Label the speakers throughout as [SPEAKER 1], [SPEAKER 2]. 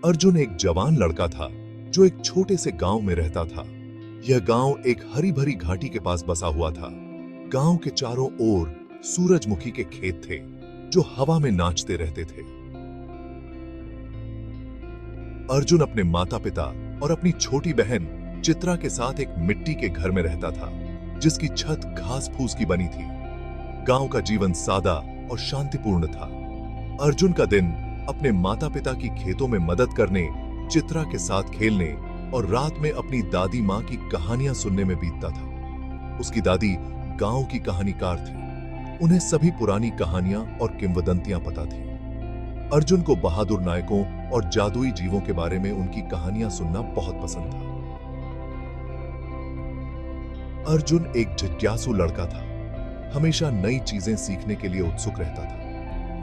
[SPEAKER 1] अर्जुन एक जवान लड़का था जो एक छोटे से गांव में रहता था। यह गांव एक हरी भरी घाटी के पास बसा हुआ था। गांव के चारों ओर सूरजमुखी के खेत थे जो हवा में नाचते रहते थे। अर्जुन अपने माता पिता और अपनी छोटी बहन चित्रा के साथ एक मिट्टी के घर में रहता था जिसकी छत घास फूस की बनी थी। गांव का जीवन सादा और शांतिपूर्ण था। अर्जुन का दिन अपने माता पिता की खेतों में मदद करने, चित्रा के साथ खेलने और रात में अपनी दादी माँ की कहानियां सुनने में बीतता था। उसकी दादी गांव की कहानीकार थी। उन्हें सभी पुरानी कहानियां और किंवदंतियां पता थी। अर्जुन को बहादुर नायकों और जादुई जीवों के बारे में उनकी कहानियां सुनना बहुत पसंद था। अर्जुन एक जिज्ञासु लड़का था। हमेशा नई चीजें सीखने के लिए उत्सुक रहता था।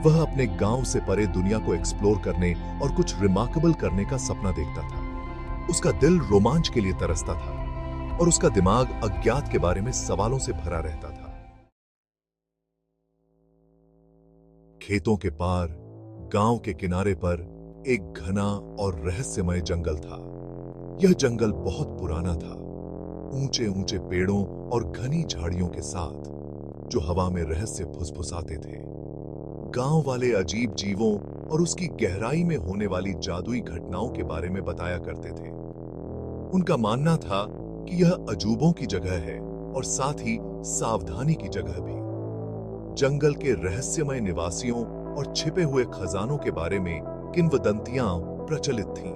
[SPEAKER 1] वह अपने गांव से परे दुनिया को एक्सप्लोर करने और कुछ रिमार्केबल करने का सपना देखता था। उसका दिल रोमांच के लिए तरसता था और उसका दिमाग अज्ञात के बारे में सवालों से भरा रहता था। खेतों के पार, गांव के किनारे पर एक घना और रहस्यमय जंगल था। यह जंगल बहुत पुराना था, ऊंचे ऊंचे पेड़ों और घनी झाड़ियों के साथ जो हवा में रहस्य फुसफुसाते थे। गांव वाले अजीब जीवों और उसकी गहराई में होने वाली जादुई घटनाओं के बारे में बताया करते थे। उनका मानना था कि यह अजूबों की जगह है और साथ ही सावधानी की जगह भी। जंगल के रहस्यमय निवासियों और छिपे हुए खजानों के बारे में किंवदंतियां प्रचलित थीं।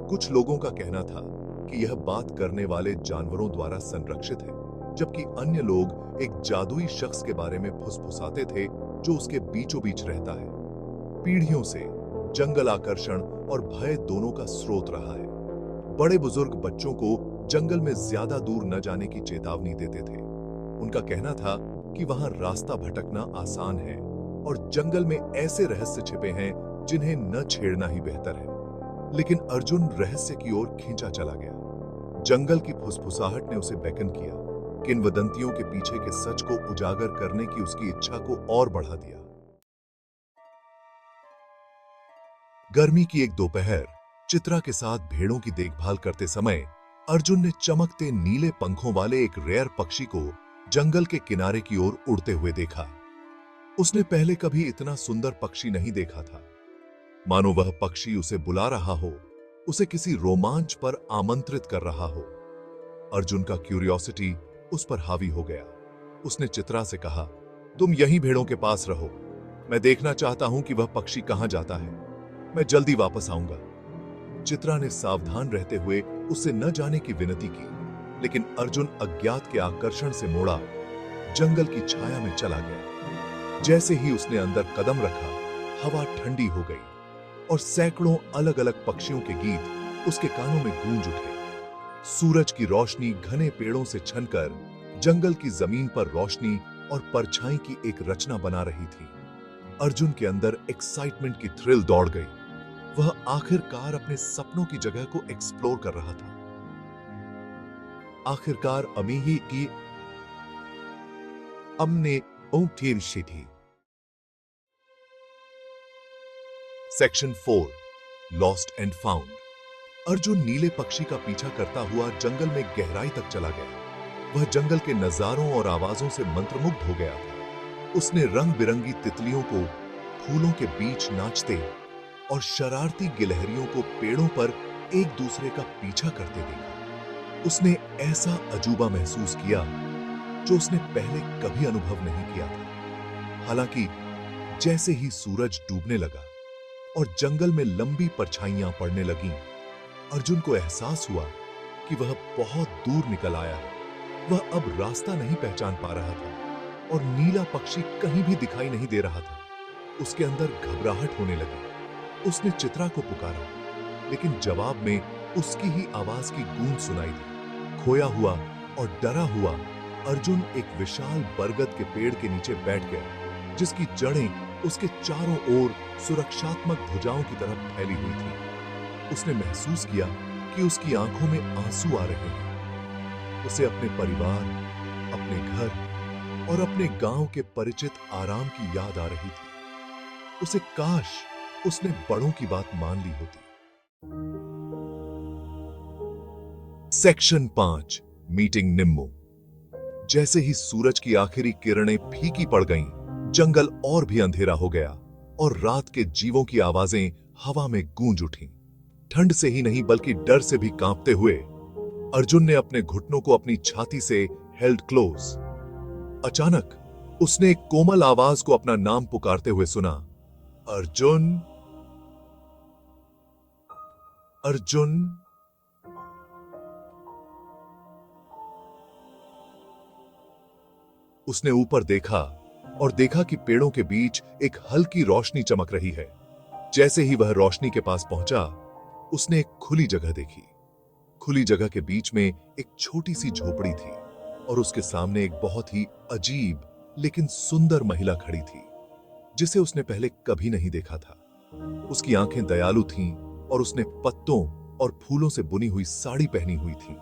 [SPEAKER 1] कुछ लोगों का कहना था कि यह बात करने वाले जानवरों द्वारा संरक्षित है, जबकि अन्य लोग एक जादुई शख्स के बारे में फुसफुसाते थे जो उसके बीचों बीच रहता है। पीढ़ियों से जंगल आकर्षण और भय दोनों का स्रोत रहा है। बड़े बुजुर्ग बच्चों को जंगल में ज्यादा दूर न जाने की चेतावनी देते थे। उनका कहना था कि वहां रास्ता भटकना आसान है और जंगल में ऐसे रहस्य छिपे हैं जिन्हें न छेड़ना ही बेहतर है। लेकिन अर्जुन रहस्य की ओर खींचा चला गया। जंगल की फुसफुसाहट ने उसे बेकन किया। किंवदंतियों के पीछे के सच को उजागर करने की उसकी इच्छा को और बढ़ा दिया। गर्मी की एक दोपहर, चित्रा के साथ भेड़ों की देखभाल करते समय अर्जुन ने चमकते नीले पंखों वाले एक रेयर पक्षी को जंगल के किनारे की ओर उड़ते हुए देखा। उसने पहले कभी इतना सुंदर पक्षी नहीं देखा था। मानो वह पक्षी उसे बुला रहा हो, उसे किसी रोमांच पर आमंत्रित कर रहा हो। अर्जुन का क्यूरियोसिटी उस पर हावी हो गया। उसने चित्रा से कहा, तुम यहीं भेड़ों के पास रहो। मैं देखना चाहता हूं कि वह पक्षी कहां जाता है। मैं जल्दी वापस आऊंगा। चित्रा ने सावधान रहते हुए उससे न जाने की विनती की, लेकिन अर्जुन अज्ञात के आकर्षण से मोड़ा जंगल की छाया में चला गया। जैसे ही उसने अंदर कदम रखा, हवा ठंडी हो गई और सैकड़ों अलग अलग पक्षियों के गीत उसके कानों में गूंज उठे। सूरज की रोशनी घने पेड़ों से छनकर जंगल की जमीन पर रोशनी और परछाई की एक रचना बना रही थी। अर्जुन के अंदर एक्साइटमेंट की थ्रिल दौड़ गई। वह आखिरकार अपने सपनों की जगह को एक्सप्लोर कर रहा था। आखिरकार अमीही की हमने ऊंटेर थी। Section 4, lost and found. Arjun नीले पक्षी का पीछा करता हुआ जंगल में गहराई तक चला गया। वह जंगल के नजारों और आवाजों से मंत्रमुग्ध हो गया था। उसने रंग बिरंगी तितलियों को फूलों के बीच नाचते और शरारती गिलहरियों को पेड़ों पर एक दूसरे का पीछा करते देखा। उसने ऐसा अजूबा महसूस किया जो उसने पहले कभी अनुभव नहीं किया था। हालांकि जैसे ही सूरज डूबने लगा और जंगल में लंबी परछाइयां पड़ने लगीं, अर्जुन को एहसास हुआ कि वह बहुत दूर निकल आया है। वह अब रास्ता नहीं पहचान पा रहा था और नीला पक्षी कहीं भी दिखाई नहीं दे रहा था। उसके अंदर घबराहट होने लगी। उसने चित्रा को पुकारा, लेकिन जवाब में उसकी ही आवाज की गूंज सुनाई दी। खोया हुआ और डरा हुआ अर्जुन एक विशाल बरगद के पेड़ के नीचे बैठ गया, जिसकी जड़ें उसके चारों ओर सुरक्षात्मक भुजाओं की तरफ फैली हुई थी। उसने महसूस किया कि उसकी आंखों में आंसू आ रहे हैं। उसे अपने परिवार, अपने घर और अपने गांव के परिचित आराम की याद आ रही थी। उसे काश उसने बड़ों की बात मान ली होती। Section 5 meeting Nimmu. जैसे ही सूरज की आखिरी किरणें फीकी पड़ गईं, जंगल और भी अंधेरा हो गया और रात के जीवों की आवाजें हवा में गूंज उठीं। ठंड से ही नहीं बल्कि डर से भी कांपते हुए अर्जुन ने अपने घुटनों को अपनी छाती से हेल्ड क्लोज। अचानक उसने एक कोमल आवाज को अपना नाम पुकारते हुए सुना, अर्जुन, अर्जुन। उसने ऊपर देखा और देखा कि पेड़ों के बीच एक हल्की रोशनी चमक रही है। जैसे ही वह रोशनी के पास पहुंचा, उसने एक खुली जगह देखी। खुली जगह के बीच में एक छोटी सी झोपड़ी थी और उसके सामने एक बहुत ही अजीब लेकिन सुंदर महिला खड़ी थी, जिसे उसने पहले कभी नहीं देखा था। उसकी आंखें दयालु थीं और उसने पत्तों और फूलों से बुनी हुई साड़ी पहनी हुई थी।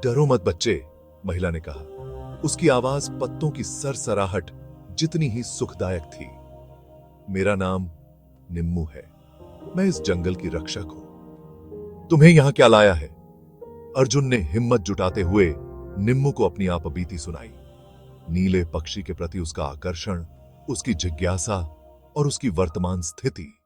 [SPEAKER 1] डरो मत बच्चे, महिला ने कहा। उसकी आवाज पत्तों की सरसराहट जितनी ही सुखदायक थी। मेरा नाम निम्मू है, मैं इस जंगल की रक्षक हूं। तुम्हें यहां क्या लाया है? अर्जुन ने हिम्मत जुटाते हुए निम्मू को अपनी आपबीती सुनाई। नीले पक्षी के प्रति उसका आकर्षण, उसकी जिज्ञासा और उसकी वर्तमान स्थिति।